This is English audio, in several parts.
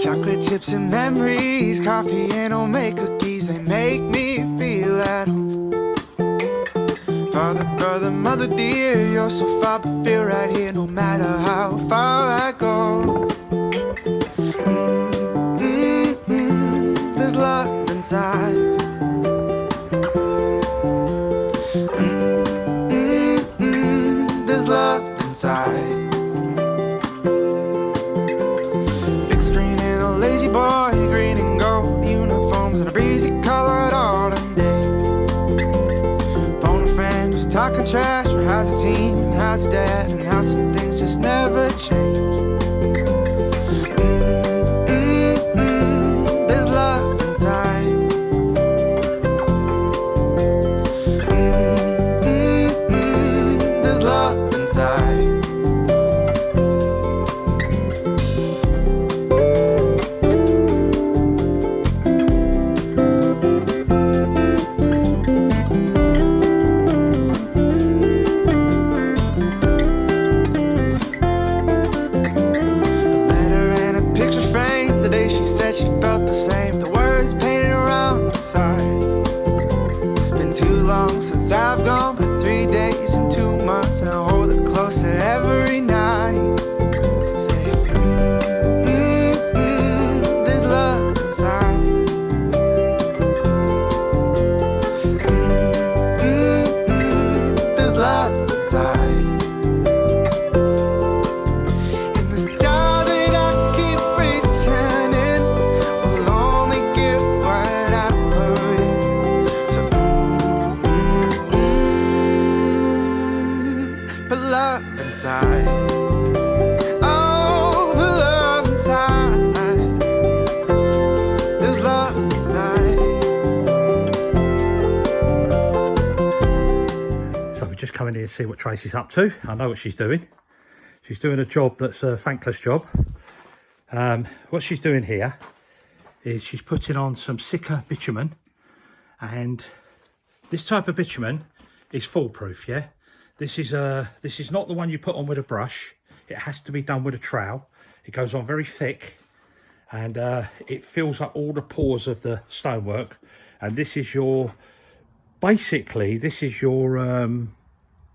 Chocolate chips and memories, coffee and homemade cookies, they make me feel at home. Father, brother, mother dear, you're so far but feel right here no matter how far I go. There's love inside. There's love inside. Lazy boy, green and gold uniforms and a breezy colored autumn day. Phone a friend who's talking trash, or how's the team, and how's your dad, and how some things just never change. There's love inside. There's love inside. She felt the same, the words painted around the sides. Been too long since I've gone, but 3 days and 2 months, and I hold it closer every night. Say, there's love inside. There's love inside. Inside. Oh, the love inside. There's love inside. So we're just coming here to see what Tracy's up to. I know what she's doing. She's doing a job that's a thankless job. What she's doing here is she's putting on some Sika bitumen, and this type of bitumen is foolproof, yeah? This is not the one you put on with a brush. It has to be done with a trowel. It goes on very thick, and it fills up all the pores of the stonework. And this is your, basically, this is your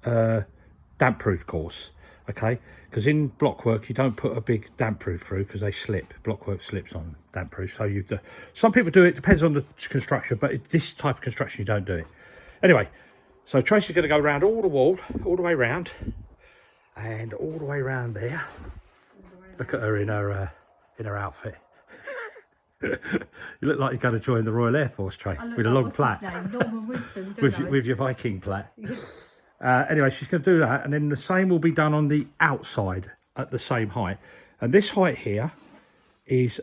damp proof course, okay? Because in blockwork, you don't put a big damp proof through because they slip. Blockwork slips on damp proof. So you, some people do it, depends on the construction, but this type of construction, you don't do it. Anyway. So Tracy's going to go around all the wall, all the way around, and all the way around there. Look at her in her outfit. You look like you're going to join the Royal Air Force, Tracy, with a long plait. with your Viking plait. Anyway, she's going to do that, and then the same will be done on the outside at the same height. And this height here is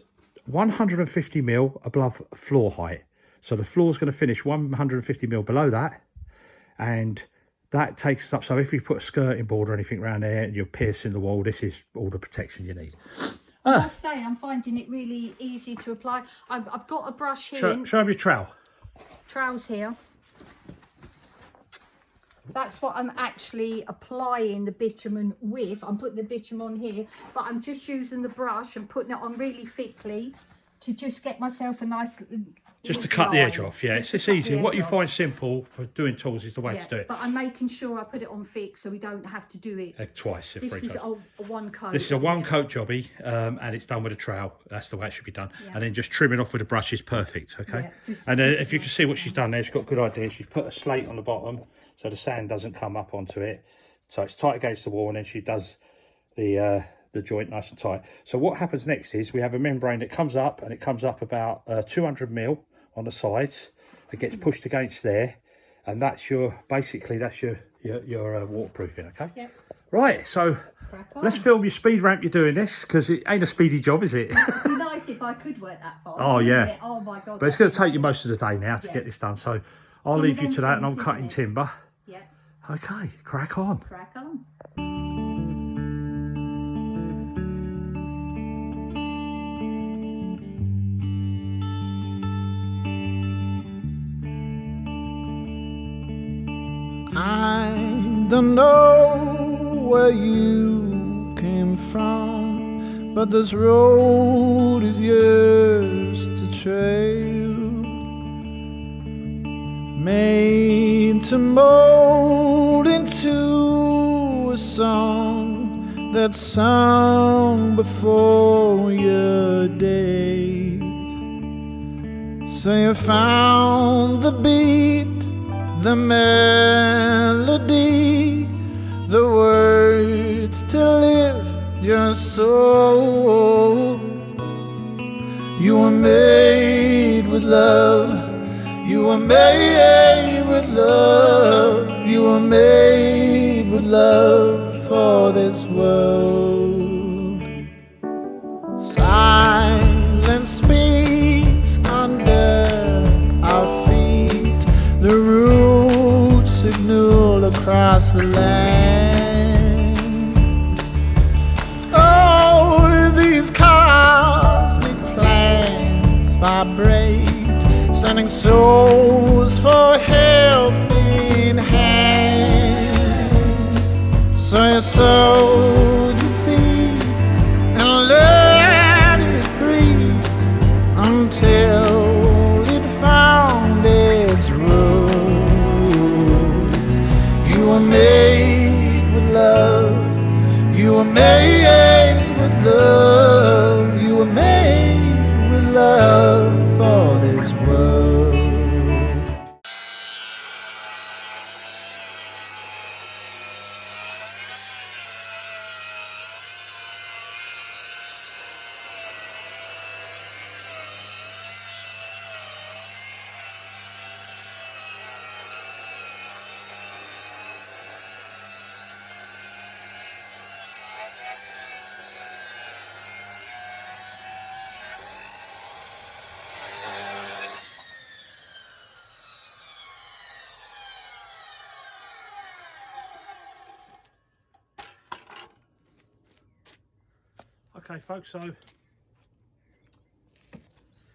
150 mil above floor height. So the floor's going to finish 150 mil below that. And that takes us up, so if you put a skirting board or anything around there and you're piercing the wall, this is all the protection you need. I must say, I'm finding it really easy to apply. I've got a brush here. Show me your trowel. Trowels here. That's what I'm actually applying the bitumen with. I'm putting the bitumen on here, but I'm just using the brush and putting it on really thickly to just get myself a nice... Just to cut the edge off, yeah. It's easy. What you find simple for doing tools is the way to do it. But I'm making sure I put it on thick so we don't have to do it twice. This is a one coat. This is a one coat jobby, and it's done with a trowel. That's the way it should be done. Yeah. And then just trimming off with a brush is perfect, okay? Yeah, and if you can see what she's done there, she's got a good idea. She's put a slate on the bottom so the sand doesn't come up onto it. So it's tight against the wall, and then she does the joint nice and tight. So what happens next is we have a membrane that comes up, and it comes up about 200 mil on the sides. It gets pushed against there, and that's your basically that's your waterproofing. Okay. Yep. Right. So Crack on. let's film your speed ramp. You're doing this because it ain't a speedy job, is it? It'd be nice if I could work that fast. Oh yeah. It? Oh my god. But it's going to take you most of the day now to get this done. So I'll one leave of you them to that, and I'm things, cutting isn't it? timber. Yeah. Okay. Crack on. Crack on. I don't know where you came from, but this road is yours to trail, made to mold into a song that's sung before your day. So you found the beat, the melody, the words to lift your soul. You were made with love. You were made with love. You were made with love for this world. Silence speaks under our feet. The roots signal across the land. Oh, these cosmic plans vibrate, sending souls for helping hands. So you sow the seed and let it breathe until it found its roots. You were made with love. You were made with love. You were made with love for this world. Okay, folks, so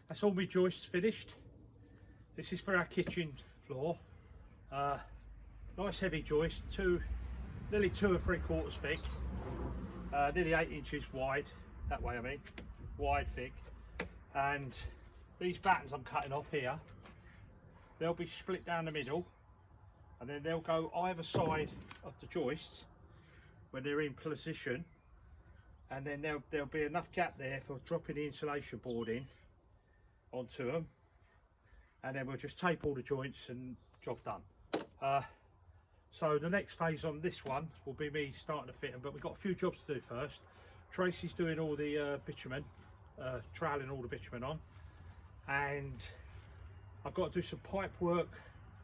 that's all my joists finished. This is for our kitchen floor. Nice heavy joist, nearly 2 3/4 thick, nearly 8 inches wide, that way I mean, wide thick. And these battens I'm cutting off here, they'll be split down the middle, and then they'll go either side of the joists when they're in position. And then there'll be enough gap there for dropping the insulation board in onto them, and then we'll just tape all the joints and job done. So the next phase on this one will be me starting to fit them, but we've got a few jobs to do first. Tracy's doing all the bitumen, troweling all the bitumen on, and I've got to do some pipe work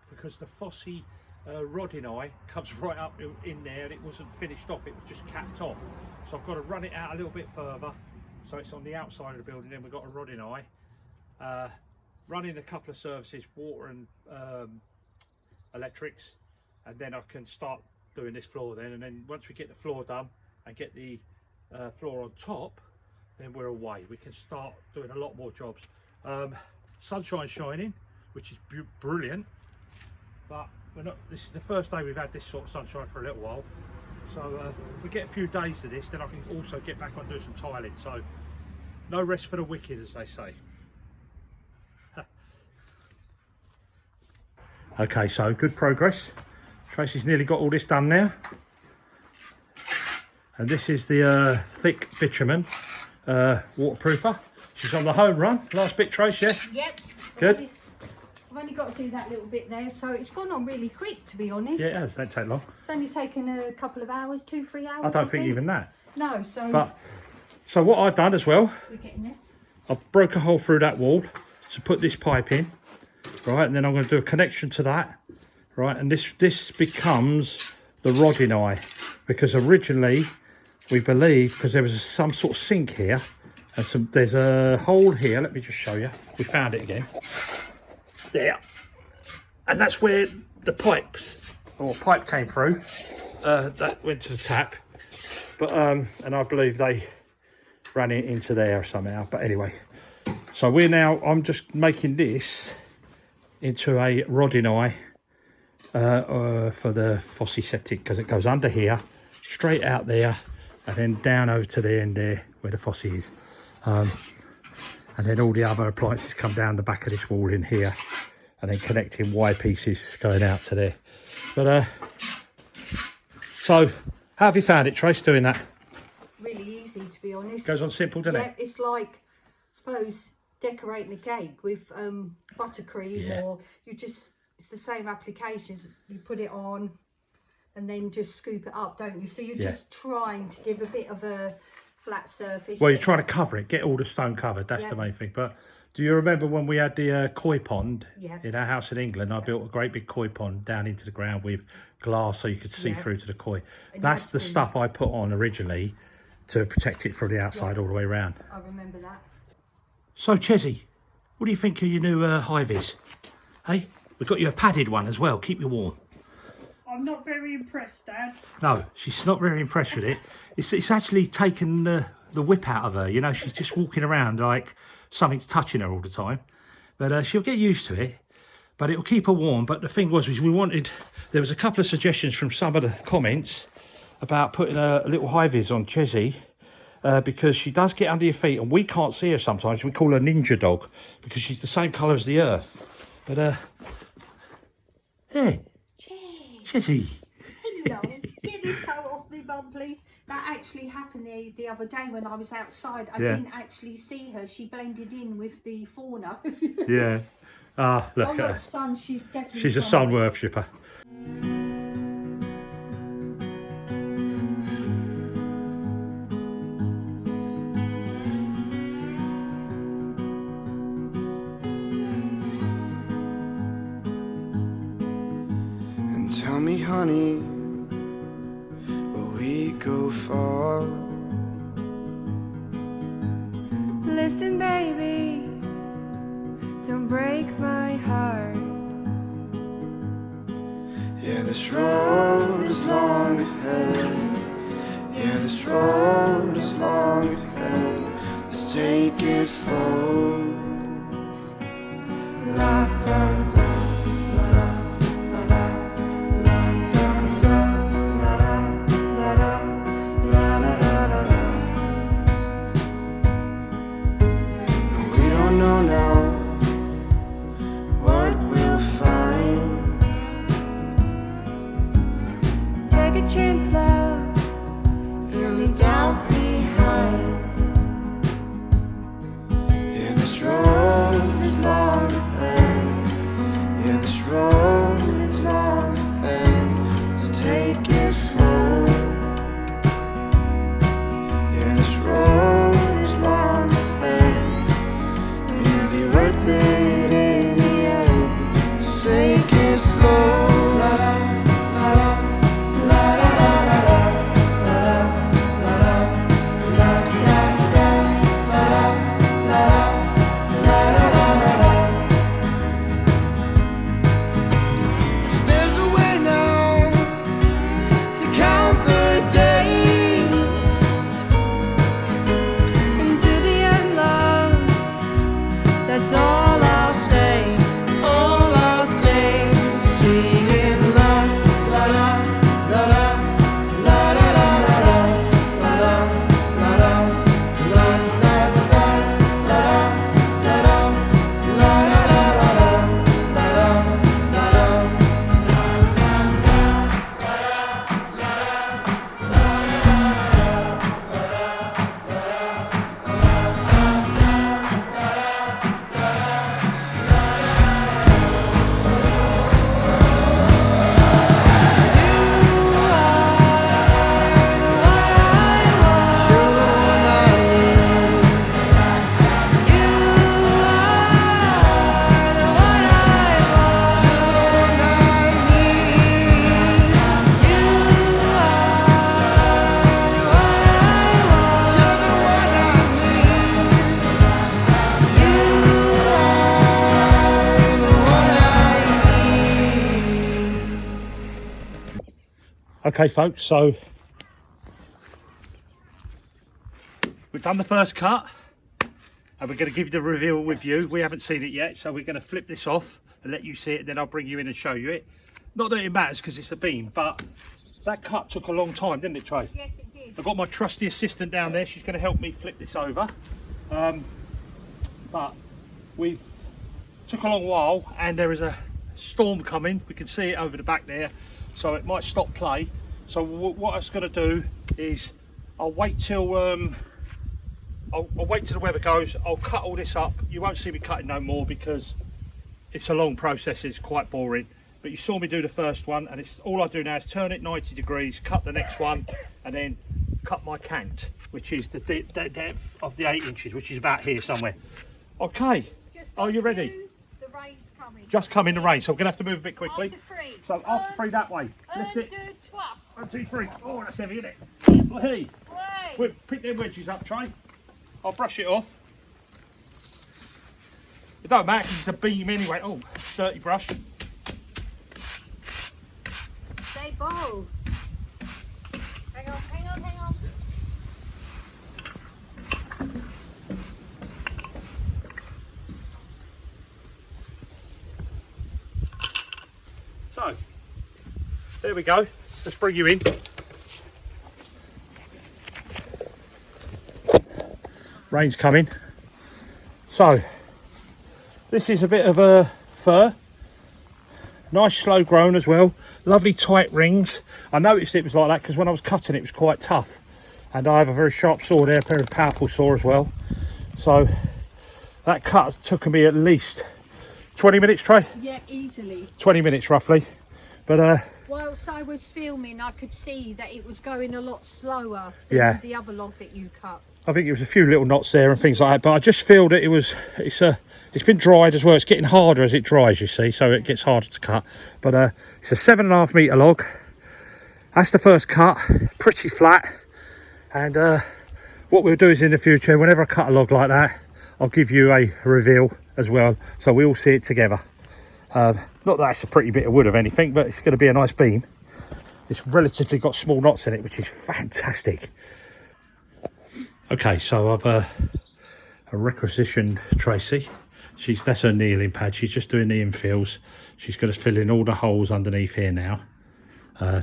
because the Fossey rodding eye comes right up in there, and it wasn't finished off, it was just capped off. So I've got to run it out a little bit further, so it's on the outside of the building. Then we've got a rodding eye, running a couple of services, water and electrics, and then I can start doing this floor then. And then once we get the floor done and get the floor on top, then we're away. We can start doing a lot more jobs. Sunshine's shining, which is brilliant, but this is the first day we've had this sort of sunshine for a little while. So if we get a few days of this, then I can also get back on and do some tiling. So no rest for the wicked, as they say. Okay, so good progress. Tracy's nearly got all this done now. And this is the thick bitumen waterproofer. She's on the home run. Last bit, Trace, yeah? Yep. Good. I've only got to do that little bit there, so it's gone on really quick, to be honest. Yeah, it has. Don't take long. It's only taken a couple of hours, 2 3 hours. I don't think even that. No, so. But so what I've done as well, We're getting there. I've broke a hole through that wall to put this pipe in, right? And then I'm going to do a connection to that, right? And this becomes the rodding eye, because originally we believe, because there was some sort of sink here and there's a hole here. Let me just show you. We found it again. There. And that's where the pipe came through. That went to the tap. But and I believe they ran it into there somehow. But anyway, so I'm just making this into a rodding eye for the Fosse septic, because it goes under here, straight out there, and then down over to the end there where the Fosse is. And then all the other appliances come down the back of this wall in here, and then connecting Y pieces going out to there. But so how have you found it, Trace, doing that? Really easy, to be honest. Goes on simple, doesn't it? It's like, I suppose, decorating a cake with buttercream, or it's the same applications. You put it on and then just scoop it up, don't you? So you're just trying to give a bit of a flat surface. Well, you're trying to cover it, get all the stone covered. That's the main thing. But do you remember when we had the koi pond in our house in England? I built a great big koi pond down into the ground with glass so you could see through to the koi. And that's the stuff I put on originally to protect it from the outside all the way around. I remember that. So, Chezzy, what do you think of your new hive is? Hey, we've got you a padded one as well. Keep you warm. I'm not very impressed, Dad. No, she's not very impressed with it. It's actually taken the whip out of her. You know, she's just walking around like something's touching her all the time. But she'll get used to it. But it'll keep her warm. But the thing was there was a couple of suggestions from some of the comments about putting a little high-vis on Chezzy, because she does get under your feet and we can't see her sometimes. We call her Ninja Dog because she's the same colour as the earth. But hey, Chezzy. Hello. Get this coat off me, Mum, please. That actually happened the other day when I was outside. I didn't actually see her. She blended in with the fauna. Yeah. Look at her. Sun, she's definitely She's a sun worshipper. Tell me, honey, will we go far? Listen, baby, don't break my heart. Yeah, this road is long ahead. Yeah, this road is long ahead. Let's take it slow. La, la, la. Chance, love, Only doubt behind. Yeah, this road is long ahead. Yeah, this road is long ahead. Let's take it slow. Yeah, this road is long ahead. It'll be worth it in the end. Let's take it slow. La, la, la, la. Okay, folks, so we've done the first cut and we're going to give you the reveal with you. We haven't seen it yet, so we're going to flip this off and let you see it, and then I'll bring you in and show you it. Not that it matters because it's a beam, but that cut took a long time, didn't it, Trey? Yes, it did. I've got my trusty assistant down there. She's going to help me flip this over. But we took a long while, and there is a storm coming. We can see it over the back there, so it might stop play. So what I was going to do is I'll wait till I'll wait till the weather goes. I'll cut all this up. You won't see me cutting no more because it's a long process. It's quite boring. But you saw me do the first one, and it's all I do now is turn it 90 degrees, cut the next one, and then cut my cant, which is the depth of the 8 inches, which is about here somewhere. Okay, are you ready? The rain's coming. Just come in the rain, so I'm going to have to move a bit quickly. After 3. So after 3 that way. Lift it. 1, 2, 3. Oh, that's heavy, isn't it? Hey, pick them wedges up, Trey. I'll brush it off. It don't matter because it's a beam anyway. Oh, dirty brush. They bow. Hang on, hang on, hang on. So, there we go. Let's bring you in. Rain's coming. So, this is a bit of a fir. Nice slow grown as well. Lovely tight rings. I noticed it was like that because when I was cutting it was quite tough. And I have a very sharp saw there, a very powerful saw as well. So, that cut took me at least 20 minutes, Trey? Yeah, easily. 20 minutes roughly. But whilst I was filming, I could see that it was going a lot slower than the other log that you cut. I think it was a few little knots there and things like that, but I just feel that it's been dried as well. It's getting harder as it dries, you see, so it gets harder to cut. But it's a 7.5 metre log. That's the first cut, pretty flat. And what we'll do is in the future, whenever I cut a log like that, I'll give you a reveal as well, so we all see it together. Not that that's a pretty bit of wood of anything, but it's going to be a nice beam. It's relatively got small knots in it, which is fantastic. Okay, so I've requisitioned Tracy. That's her kneeling pad. She's just doing the infills. She's going to fill in all the holes underneath here now,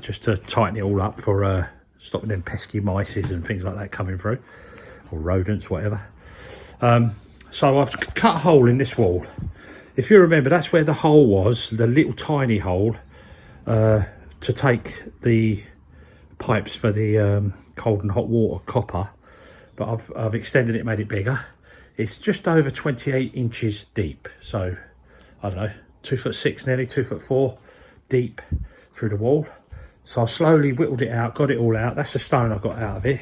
just to tighten it all up for stopping them pesky mice and things like that coming through, or rodents, whatever. So I've cut a hole in this wall. If you remember, that's where the hole was, the little tiny hole to take the pipes for the cold and hot water copper. But I've extended it, made it bigger. It's just over 28 inches deep. So, I don't know, 2'6", nearly 2'4" deep through the wall. So I slowly whittled it out, got it all out. That's the stone I got out of it.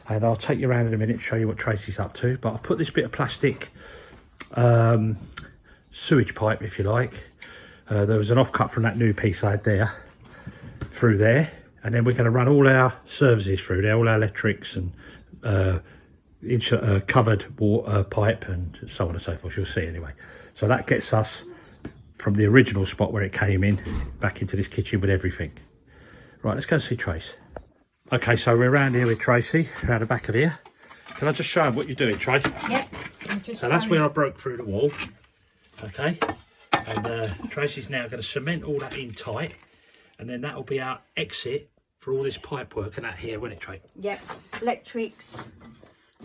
And I'll take you around in a minute to show you what Tracy's up to. But I've put this bit of plastic sewage pipe, if you like. There was an offcut from that new piece I had there, through there. And then we're going to run all our services through there, all our electrics and covered water pipe and so on and so forth. You'll see anyway. So that gets us from the original spot where it came in back into this kitchen with everything. Right, let's go and see Trace. Okay, so we're around here with Tracy, around the back of here. Can I just show them what you're doing, Trace? Yep. So that's where I broke through the wall. Okay, and Tracy's now going to cement all that in tight, and then that will be our exit for all this pipe work and that here, won't it, Trace? Yep, electrics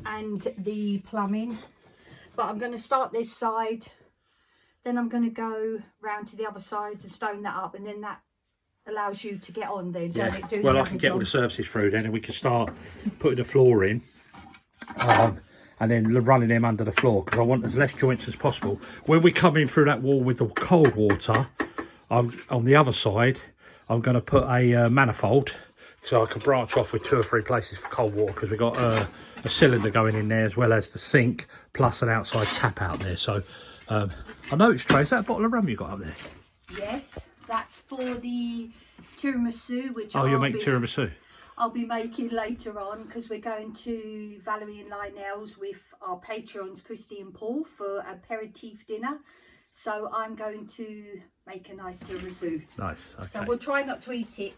and the plumbing. But I'm going to start this side, then I'm going to go round to the other side to stone that up, and then that allows you to get on there. Yeah. Well, I can get all the services through then, and we can start putting the floor in, and then running them under the floor, because I want as less joints as possible. When we come in through that wall with the cold water, on the other side, I'm going to put a manifold, so I can branch off with 2 or 3 places for cold water, because we've got a cylinder going in there, as well as the sink, plus an outside tap out there. So I noticed, Trace, that bottle of rum you got up there? Yes, that's for the tiramisu, which you're making tiramisu? I'll be making later on, because we're going to Valerie and Lionel's with our patrons, Christy and Paul, for aperitif dinner. So I'm going to make a nice tiramisu. Nice, okay. So we'll try not to eat it.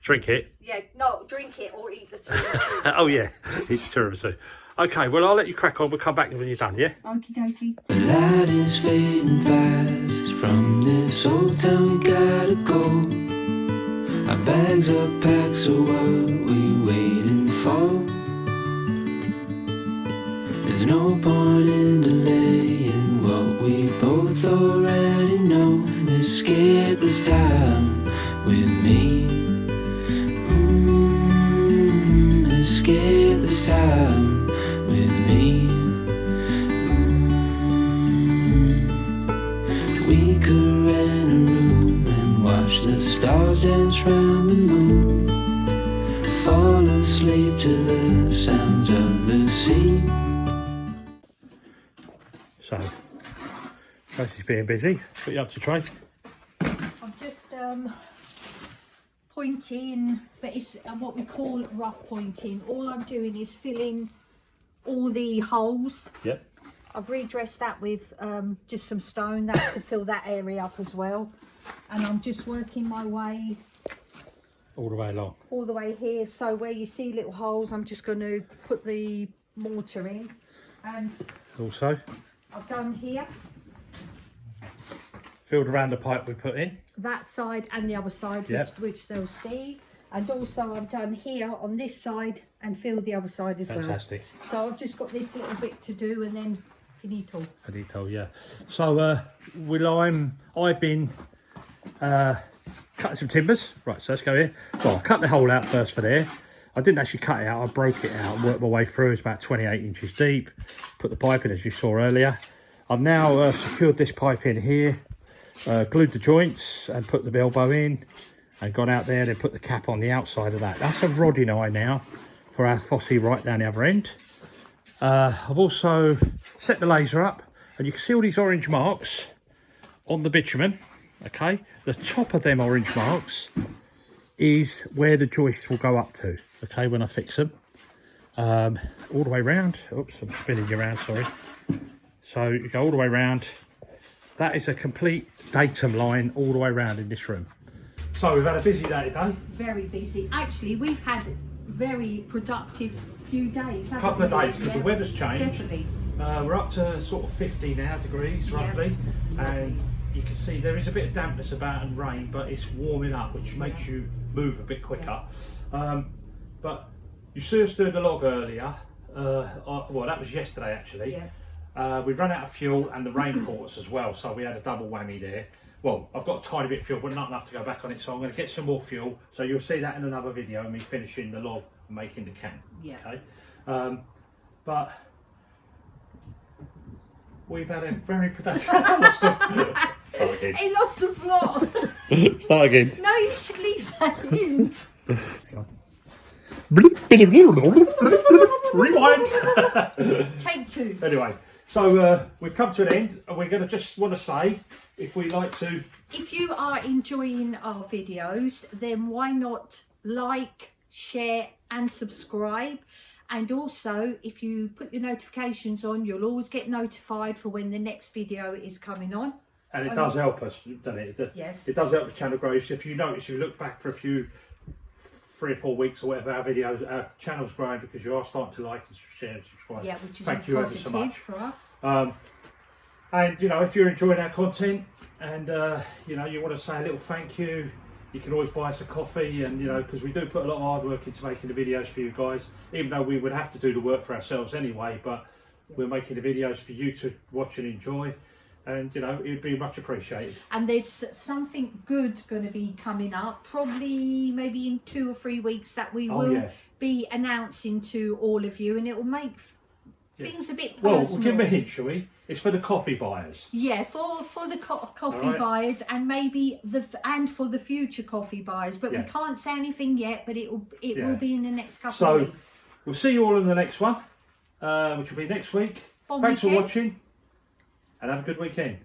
Drink it. Yeah, no, drink it or eat the tiramisu. Oh yeah, eat the tiramisu. Okay, well I'll let you crack on. We'll come back when you're done, yeah? Okie dokie. The light is fading fast. From this old town we gotta go. Our bags are packed, so what we waiting for? There's no point in delaying what we both already know. Escape this time with me. Escape this time with me. We could rent a room and watch the stars dance round the moon. Fall asleep to the sounds of the sea. So, Tracy's being busy. What you up to, Trace? I'm just pointing, but it's what we call rough pointing. All I'm doing is filling all the holes. Yep. I've redressed that with just some stone. That's to fill that area up as well. And I'm just working my way All the way along. all the way here. So where you see little holes, I'm just going to put the mortar in. And Also, I've done here, filled around the pipe we put in. that side and the other side, Yep. which they'll see. And also I've done here on this side and filled the other side as Fantastic. well. So I've just got this little bit to do and then finito. Finito, yeah. So, I've been cutting some timbers. Right, so let's go here. Well, I cut the hole out first for there. I didn't actually cut it out, I broke it out, worked my way through. It's about 28 inches deep. Put the pipe in as you saw earlier. I've now secured this pipe in here, glued the joints and put the elbow in and gone out there and put the cap on the outside of that. That's a rodding eye now for our fossey right down the other end. I've also set the laser up and you can see all these orange marks on the bitumen. Okay, the top of them orange marks is where the joists will go up to, okay, when I fix them. All the way round. Oops, I'm spinning you around, sorry. So you go all the way round. That is a complete datum line all the way around in this room. So we've had a busy day today. Very busy. Actually, we've had very productive few days. A couple of days because the weather's changed. Definitely. We're up to sort of 50 now degrees roughly, and you can see there is a bit of dampness about and rain, but it's warming up, which makes you move a bit quicker. But you saw us doing the log earlier. Well, that was yesterday actually. We ran out of fuel and the rain caught us as well, so we had a double whammy there. Well, I've got a tiny bit of fuel, but not enough to go back on it, so I'm going to get some more fuel. So you'll see that in another video, me finishing the log and making the can. Okay. But we've had a very productive. Start again. He lost the plot. Start again. No, you should leave that in. Rewind. Take two. Anyway, so we've come to an end, and we're going to just want to say, if we like to, If you are enjoying our videos, then why not like, share and subscribe. And also, if you put your notifications on, you'll always get notified for when the next video is coming on. and it does help us, doesn't it? Yes. It does help the channel grow. So if you notice, if you look back for a few 3 or 4 weeks or whatever, our videos, our channel's growing because you are starting to like and share and subscribe. Yeah, which is Thank you ever so positive much for us. And you know, if you're enjoying our content and you know, you want to say a little thank you, you can always buy us a coffee, and you know, because we do put a lot of hard work into making the videos for you guys, even though we would have to do the work for ourselves anyway, but we're making the videos for you to watch and enjoy, and you know, it'd be much appreciated. And there's something good going to be coming up, probably maybe in 2 or 3 weeks, that we will be announcing to all of you, and it will make things a bit personal. Well, we'll give them a hint, shall we? It's for the coffee buyers. Yeah, for the coffee buyers, and maybe for the future coffee buyers. But we can't say anything yet. But it will be in the next couple of weeks. We'll see you all in the next one, which will be next week. Thanks for watching, and have a good weekend.